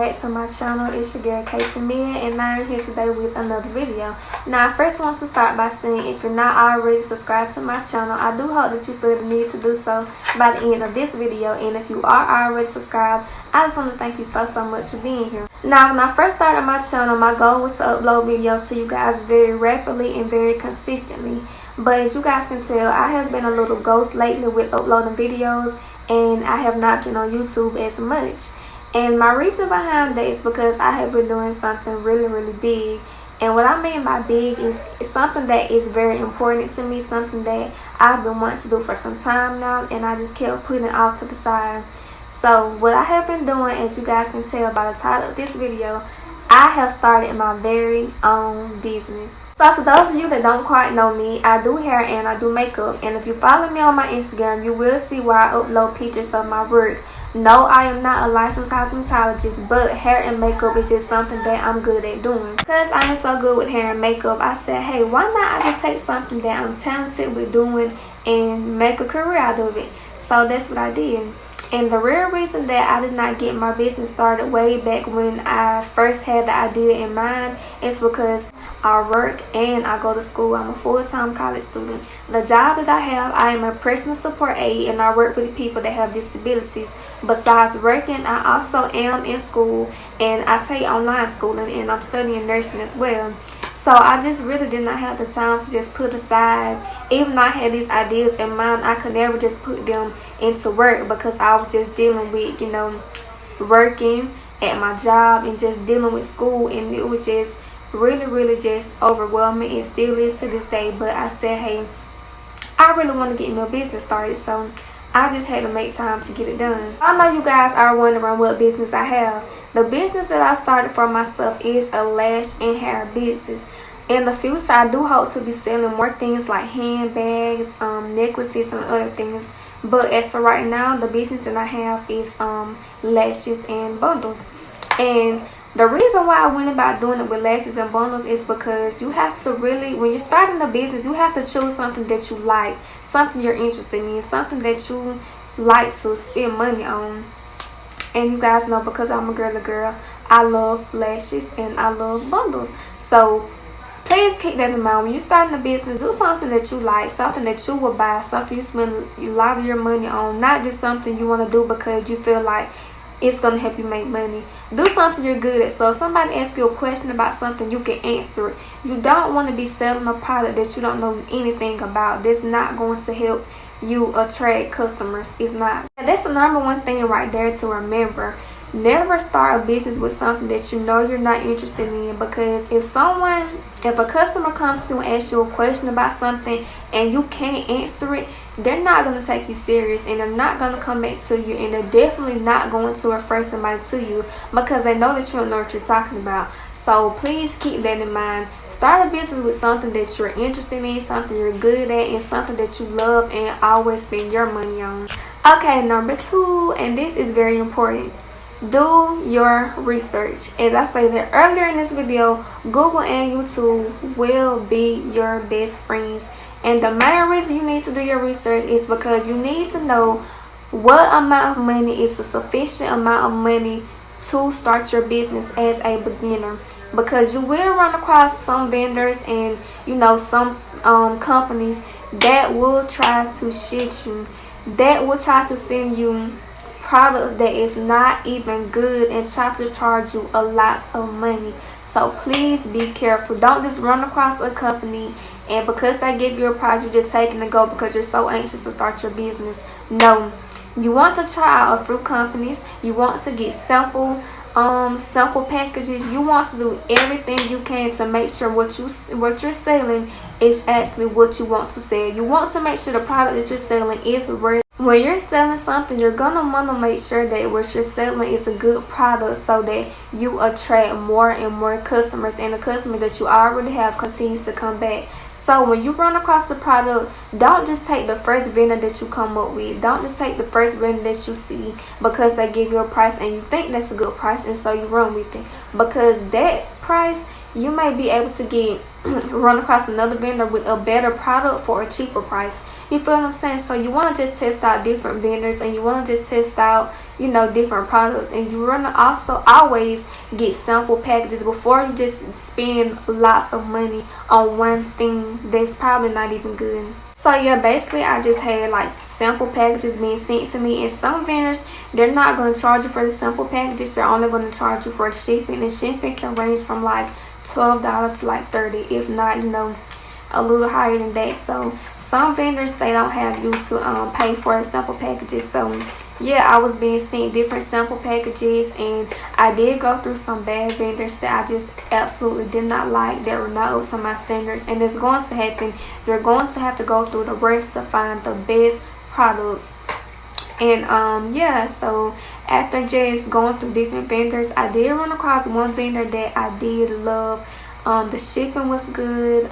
back to my channel. It's your girl Tamia, and I'm here today with another video. Now I first want to start by saying, if you're not already subscribed to my channel, I do hope that you feel the need to do so by the end of this video. And if you are already subscribed, I just want to thank you so much for being here. Now when I first started my channel, my goal was to upload videos to you guys very rapidly and very consistently. But as you guys can tell, I have been a little ghost lately with uploading videos, and I have not been on YouTube as much. And my reason behind that is because I have been doing something really big. And what I mean by big is something that is very important to me, something that I've been wanting to do for some time now, and I just kept putting it off to the side. So what I have been doing, as you guys can tell by the title of this video, I have started my very own business. So to those of you that don't quite know me, I do hair and I do makeup. And if you follow me on my Instagram, you will see where I upload pictures of my work. No, I am not a licensed cosmetologist, but hair and makeup is just something that I'm good at doing. Because I am so good with hair and makeup, I said, hey, why not I just take something that I'm talented with doing and make a career out of it? So that's what I did. And the real reason that I did not get my business started way back when I first had the idea in mind is because I work and I go to school. I'm a full-time college student. The job that I have, I am a personal support aide, and I work with people that have disabilities. Besides working, I also am in school, and I take online schooling, and I'm studying nursing as well. So I just really did not have the time to just put aside. Even though I had these ideas in mind, I could never just put them into work because I was just dealing with, working at my job and just dealing with school, and it was just really just overwhelming. It still is to this day. But I said, hey, I really want to get my business started, so I just had to make time to get it done. I know you guys are wondering what business I have. The business that I started for myself is a lash and hair business. In the future, I do hope to be selling more things like handbags, necklaces, and other things. But as for right now, the business that I have is lashes and bundles. And the reason why I went about doing it with lashes and bundles is because you have to really, when you're starting a business, you have to choose something that you like, something you're interested in, something that you like to spend money on. And you guys know, because I'm a girly girl, I love lashes and I love bundles. So please keep that in mind. When you're starting a business, do something that you like, something that you will buy, something you spend a lot of your money on, not just something you want to do because you feel like it's going to help you make money. Do something you're good at. So if somebody asks you a question about something, you can answer it. You don't want to be selling a product that you don't know anything about. That's not going to help you attract customers. It's not. And that's the #1 thing right there to remember. Never start a business with something that you know you're not interested in, because if a customer comes to and asks you a question about something and you can't answer it, they're not going to take you serious, and they're not going to come back to you, and they're definitely not going to refer somebody to you because they know that you don't know what you're talking about. So please keep that in mind. Start a business with something that you're interested in, something you're good at, and something that you love and always spend your money on. Okay, #2, and this is very important. Do your research. As I stated earlier in this video, Google and YouTube will be your best friends. And the main reason you need to do your research is because you need to know what amount of money is a sufficient amount of money to start your business as a beginner. Because you will run across some vendors and some companies that will try to shit you, that will try to send you products that is not even good and try to charge you a lot of money. So please be careful. Don't just run across a company and because they give you a price, you just take it and go because you're so anxious to start your business. No, you want to try out a few companies. You want to get sample packages. You want to do everything you can to make sure what you're selling is actually what you want to sell. You want to make sure the product that you're selling is real. When you're selling something, you're going to want to make sure that what you're selling is a good product so that you attract more and more customers, and the customer that you already have continues to come back. So when you run across a product, don't just take the first vendor that you come up with. Don't just take the first vendor that you see because they give you a price and you think that's a good price, and so you run with it. Because that price, you may be able to get run across another vendor with a better product for a cheaper price. You feel what I'm saying? So you want to just test out different vendors, and you want to just test out, you know, different products, and you want to also always get sample packages before you just spend lots of money on one thing that's probably not even good. So yeah, basically I just had like sample packages being sent to me, and some vendors, they're not going to charge you for the sample packages. They're only going to charge you for shipping, and shipping can range from like $12 to like $30, if not, you know, a little higher than that. So some vendors, they don't have you to pay for the sample packages. So yeah, I was being sent different sample packages, and I did go through some bad vendors that I just absolutely did not like, that were not up to my standards. And it's going to happen. You're going to have to go through the rest to find the best product. And yeah, so after just going through different vendors, I did run across one vendor that I did love. The shipping was good,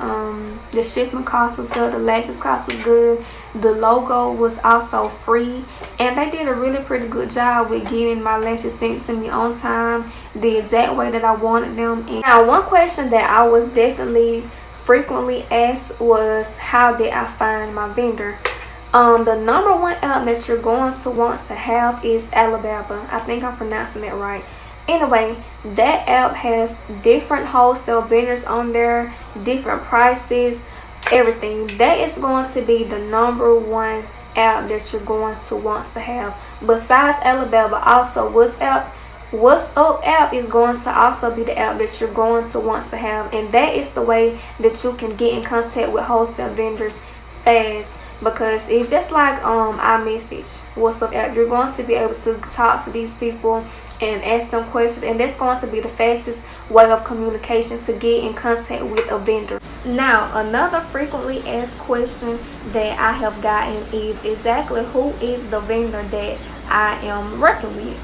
the shipping cost was good, the lashes cost was good, the logo was also free, and they did a really pretty good job with getting my lashes sent to me on time, the exact way that I wanted them. And now, one question that I was definitely frequently asked was, how did I find my vendor? The number one app that you're going to want to have is Alibaba. I think I'm pronouncing that right. Anyway, that app has different wholesale vendors on there, different prices, everything. That is going to be the number one app that you're going to want to have. Besides Alibaba, also WhatsApp app is going to also be the app that you're going to want to have, and that is the way that you can get in contact with wholesale vendors fast. Because it's just like iMessage, WhatsApp app. You're going to be able to talk to these people and ask them questions, and that's going to be the fastest way of communication to get in contact with a vendor. Now, another frequently asked question that I have gotten is exactly who is the vendor that I am working with.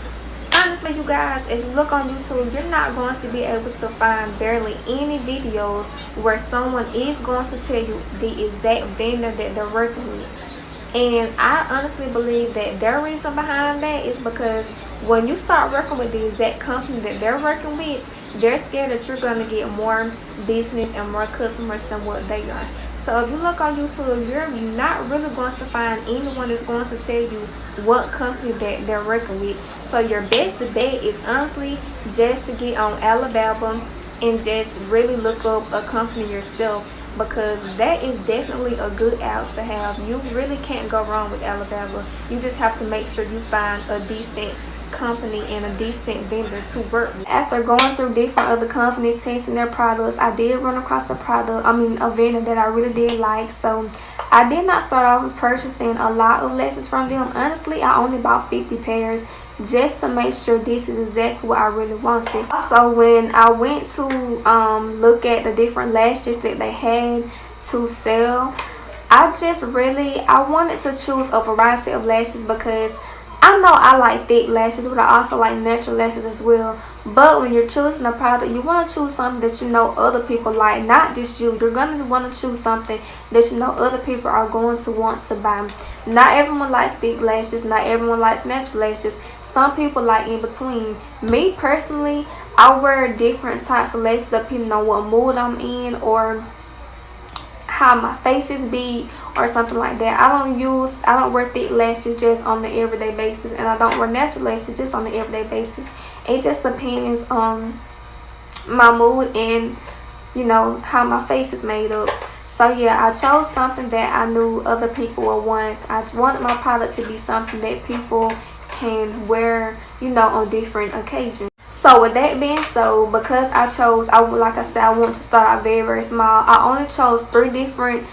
Honestly, you guys, if you look on YouTube, you're not going to be able to find barely any videos where someone is going to tell you the exact vendor that they're working with. And I honestly believe that their reason behind that is because when you start working with the exact company that they're working with, they're scared that you're going to get more business and more customers than what they are. So if you look on YouTube, you're not really going to find anyone that's going to tell you what company that they're working with. So your best bet is honestly just to get on Alibaba and just really look up a company yourself, because that is definitely a good app to have. You really can't go wrong with Alibaba. You just have to make sure you find a decent company and a decent vendor to work with. After going through different other companies, testing their products, I did run across a vendor that I really did like. So I did not start off with purchasing a lot of lashes from them. Honestly, I only bought 50 pairs just to make sure this is exactly what I really wanted. Also, when I went to look at the different lashes that they had to sell, I wanted to choose a variety of lashes, because I know I like thick lashes, but I also like natural lashes as well. But when you're choosing a product, you want to choose something that you know other people like, not just you. You're going to want to choose something that you know other people are going to want to buy. Not everyone likes thick lashes. Not everyone likes natural lashes. Some people like in between. Me personally, I wear different types of lashes depending on what mood I'm in, or how my face is be, or something like that. I don't wear thick lashes just on the everyday basis, and I don't wear natural lashes just on the everyday basis. It just depends on my mood and, you know, how my face is made up. So yeah, I chose something that I knew other people would want. I wanted my product to be something that people can wear, you know, on different occasions. So with that being so, because like I said, I want to start out very, very small. I only chose 3 different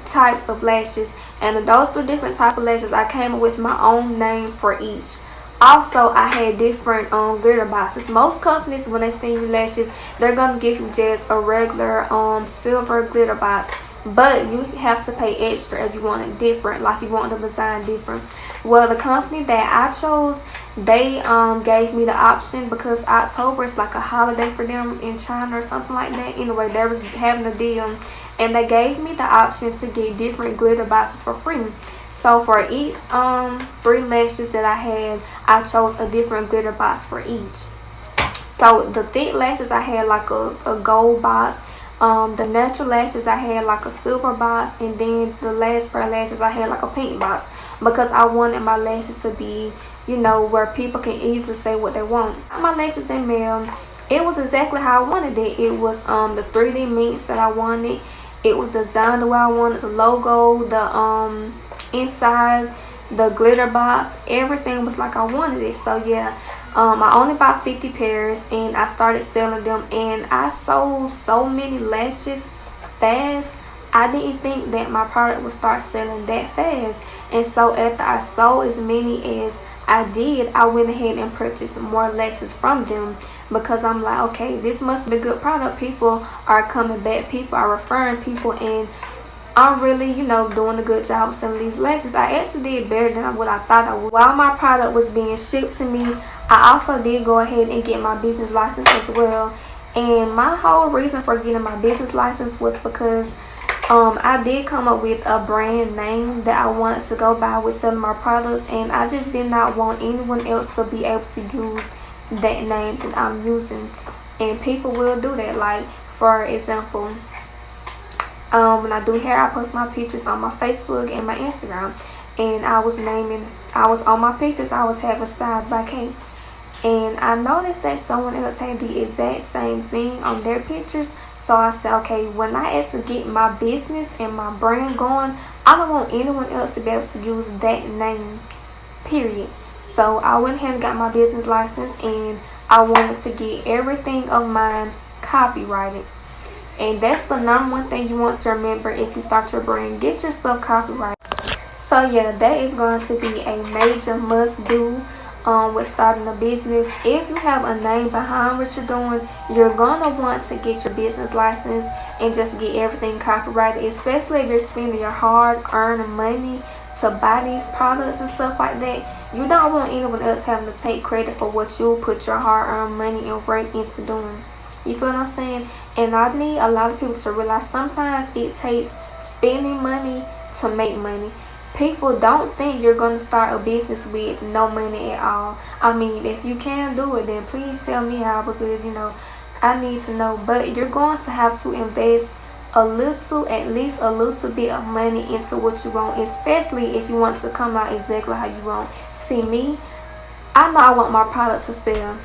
types of lashes, and in those 3 different types of lashes, I came up with my own name for each. Also, I had different glitter boxes. Most companies, when they send you lashes, they're gonna give you just a regular silver glitter box, but you have to pay extra if you want it different, like you want the design different. Well, the company that I chose, they gave me the option, because October is like a holiday for them in China or something like that. Anyway, they was having a deal, and they gave me the option to get different glitter boxes for free. So for each 3 lashes that I had, I chose a different glitter box for each. So the thick lashes, I had like a gold box. The natural lashes I had like a silver box, and then the last pair of lashes I had like a pink box, because I wanted my lashes to be, you know, where people can easily say what they want. My lashes in mail, it was exactly how I wanted it. It was the 3D mints that I wanted. It was designed the way I wanted, the logo, the inside, the glitter box, everything was like I wanted it. So yeah, I only bought 50 pairs and I started selling them, and I sold so many lashes fast. I didn't think that my product would start selling that fast, and so after I sold as many as I did, I went ahead and purchased more lashes from them, because I'm like, okay, this must be a good product. People are coming back, people are referring people, and I'm really, you know, doing a good job of selling these lashes. I actually did better than what I thought I would. While my product was being shipped to me, I also did go ahead and get my business license as well. And my whole reason for getting my business license was because I did come up with a brand name that I wanted to go by with selling my products, and I just did not want anyone else to be able to use that name that I'm using. And people will do that. Like, for example, when I do hair, I post my pictures on my Facebook and my Instagram, and I was on my pictures, I was having Styles by K. And I noticed that someone else had the exact same thing on their pictures. So I said, okay, when I actually get my business and my brand going, I don't want anyone else to be able to use that name, period. So I went ahead and got my business license, and I wanted to get everything of mine copyrighted. And that's the #1 thing you want to remember if you start your brand. Get your stuff copyrighted. So yeah, that is going to be a major must do with starting a business. If you have a name behind what you're doing, you're gonna want to get your business license and just get everything copyrighted, especially if you're spending your hard-earned money to buy these products and stuff like that. You don't want anyone else having to take credit for what you put your hard-earned money and work into doing. You feel what I'm saying? And I need a lot of people to realize sometimes it takes spending money to make money. People don't think you're going to start a business with no money at all. I mean, if you can do it, then please tell me how, because, you know, I need to know. But you're going to have to invest a little, at least a little bit of money into what you want, especially if you want to come out exactly how you want. See, me, I know I want my product to sell.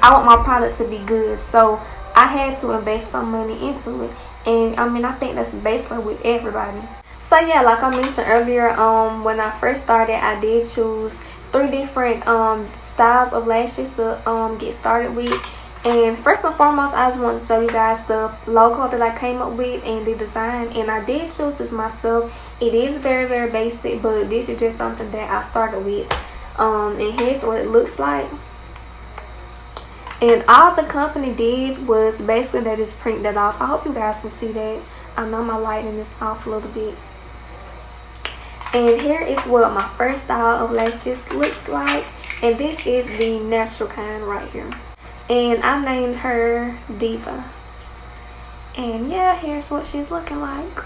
I want my product to be good. So I had to invest some money into it. And I mean, I think that's basically with everybody. So yeah, like I mentioned earlier, when I first started, I did choose 3 different styles of lashes to get started with. And first and foremost, I just want to show you guys the logo that I came up with and the design. And I did choose this myself. It is very, very basic, but this is just something that I started with. And here's what it looks like. And all the company did was basically they just print that off. I hope you guys can see that. I know my lighting is off a little bit. And here is what my first style of lashes looks like. And this is the natural kind right here. And I named her Diva. And yeah, here's what she's looking like.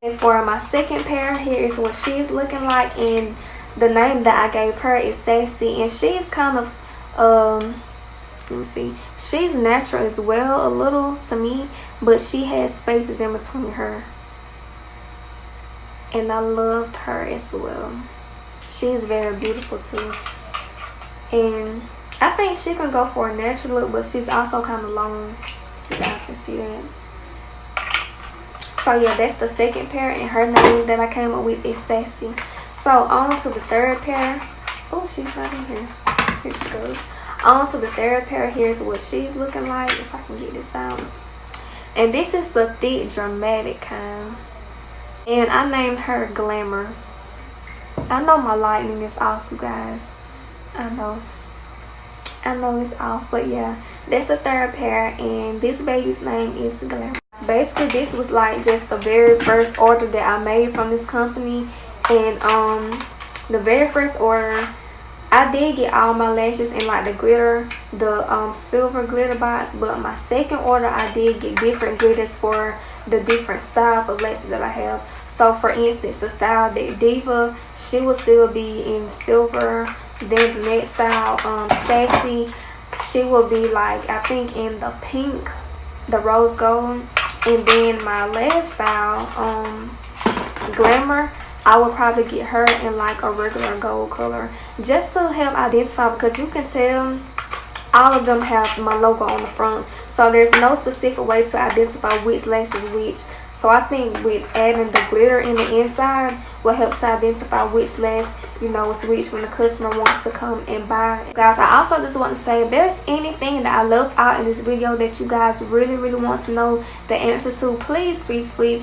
And for my second pair, here is what she's looking like. And the name that I gave her is Sassy. And she's kind of, let me see, she's natural as well a little to me, but she has spaces in between her. And I loved her as well. She's very beautiful too. And I think she can go for a natural look, but she's also kind of long. You guys can see that. So yeah, that's the second pair, and her name that I came up with is Sassy. So on to the third pair. Oh, she's not in here. Here she goes. On to the third pair. Here's what she's looking like, if I can get this out. And this is the thick, dramatic kind. And I named her Glamour. I know my lighting is off, you guys. I know it's off, but yeah, that's the third pair, and this baby's name is Glamour. Basically, this was like just the very first order that I made from this company. And the very first order, I did get all my lashes in like the glitter, the silver glitter box. But my second order, I did get different glitters for the different styles of lashes that I have. So for instance, the style that Diva, she will still be in silver. Then the next style, Sassy, she will be like, I think in the pink the rose gold. And then my last style, Glamour, I would probably get her in like a regular gold color, just to help identify, because you can tell all of them have my logo on the front, so there's no specific way to identify which lash is which. So I think with adding the glitter in the inside will help to identify which lash, you know, is which when the customer wants to come and buy. Guys, I also just want to say, if there's anything that I left out in this video that you guys really want to know the answer to, please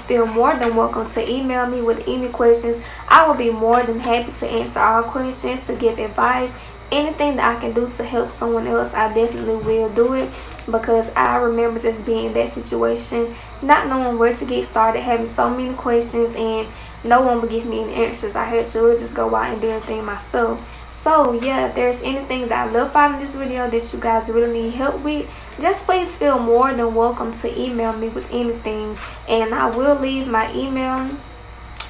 feel more than welcome to email me with any questions. I will be more than happy to answer all questions, to give advice. Anything that I can do to help someone else, I definitely will do it, because I remember just being in that situation, not knowing where to get started, having so many questions, and no one would give me any answers. I had to really just go out and do everything myself. So yeah, if there's anything that I left out in this video that you guys really need help with, just please feel more than welcome to email me with anything, and I will leave my email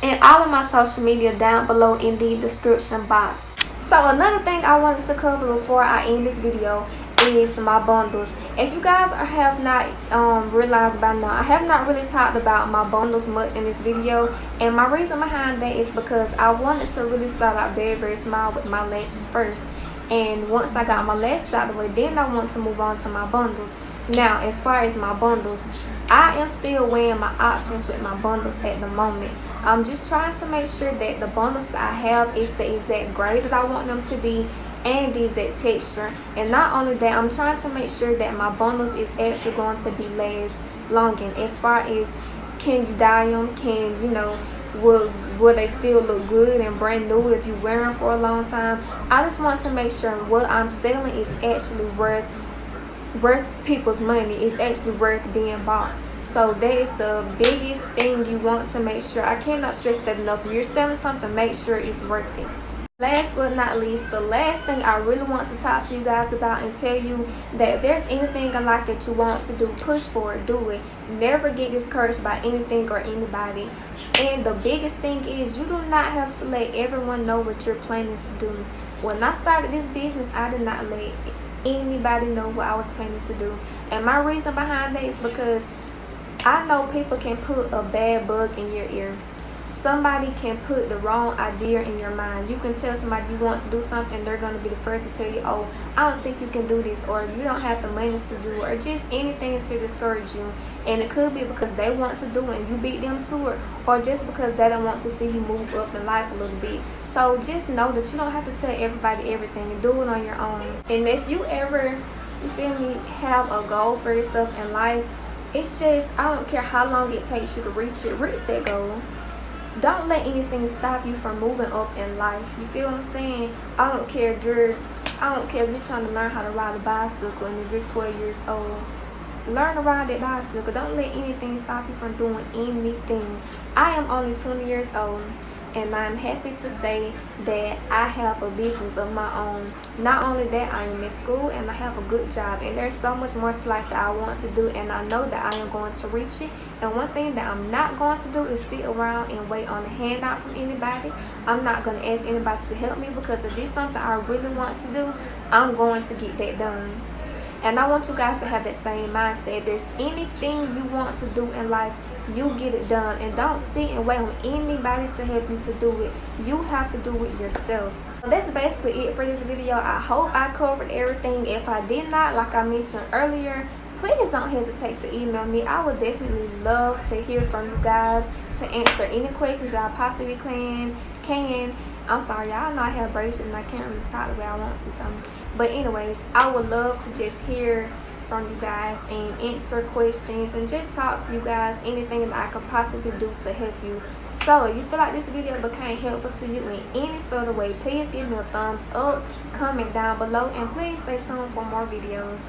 and all of my social media down below in the description box. So another thing I wanted to cover before I end this video is my bundles. If you guys have not realized by now, I have not really talked about my bundles much in this video, and my reason behind that is because I wanted to really start out very small with my lashes first, and once I got my lashes out of the way, then I want to move on to my bundles. Now, as far as my bundles, I am still weighing my options with my bundles at the moment. I'm just trying to make sure that the bundles that I have is the exact grade that I want them to be, and the exact texture. And not only that, I'm trying to make sure that my bundles is actually going to be last long. And as far as, can you dye them, can, you know, will they still look good and brand new if you wear them for a long time. I just want to make sure what I'm selling is actually worth people's money, is actually worth being bought. So that is the biggest thing you want to make sure. I cannot stress that enough. If you're selling something, make sure it's worth it. Last but not least, the last thing I really want to talk to you guys about and tell you, that if there's anything in life that you want to do, push for it, do it. Never get discouraged by anything or anybody. And the biggest thing is, you do not have to let everyone know what you're planning to do. When I started this business, I did not let anybody know what I was planning to do. And my reason behind that is because I know people can put a bad bug in your ear. Somebody can put the wrong idea in your mind. You can tell somebody you want to do something, they're going to be the first to tell you, oh, I don't think you can do this, or you don't have the money to do it, or just anything to discourage you. And it could be because they want to do it and you beat them to it, or just because they don't want to see you move up in life a little bit. So just know that you don't have to tell everybody everything, and do it on your own. And if you ever, you feel me, have a goal for yourself in life, it's just, I don't care how long it takes you to reach that goal. Don't let anything stop you from moving up in life. You feel what I'm saying? I don't care if you're trying to learn how to ride a bicycle, and if you're 12 years old, learn to ride that bicycle. Don't let anything stop you from doing anything. I am only 20 years old, and I'm happy to say that I have a business of my own. Not only that, I am in school and I have a good job, and there's so much more to life that I want to do, and I know that I am going to reach it. And one thing that I'm not going to do is sit around and wait on a handout from anybody. I'm not going to ask anybody to help me, because if this is something I really want to do, I'm going to get that done. And I want you guys to have that same mindset. If there's anything you want to do in life, you get it done, and don't sit and wait on anybody to help you to do it. You have to do it yourself. So that's basically it for this video. I hope I covered everything. If I did not, like I mentioned earlier, please don't hesitate to email me. I would definitely love to hear from you guys, to answer any questions that I possibly can. I'm sorry, y'all know I have braces and I can't really talk the way I want to. But anyways, I would love to just hear from you guys and answer questions and just talk to you guys, anything that I could possibly do to help you. So if you feel like this video became helpful to you in any sort of way, please give me a thumbs up, comment down below, and please stay tuned for more videos.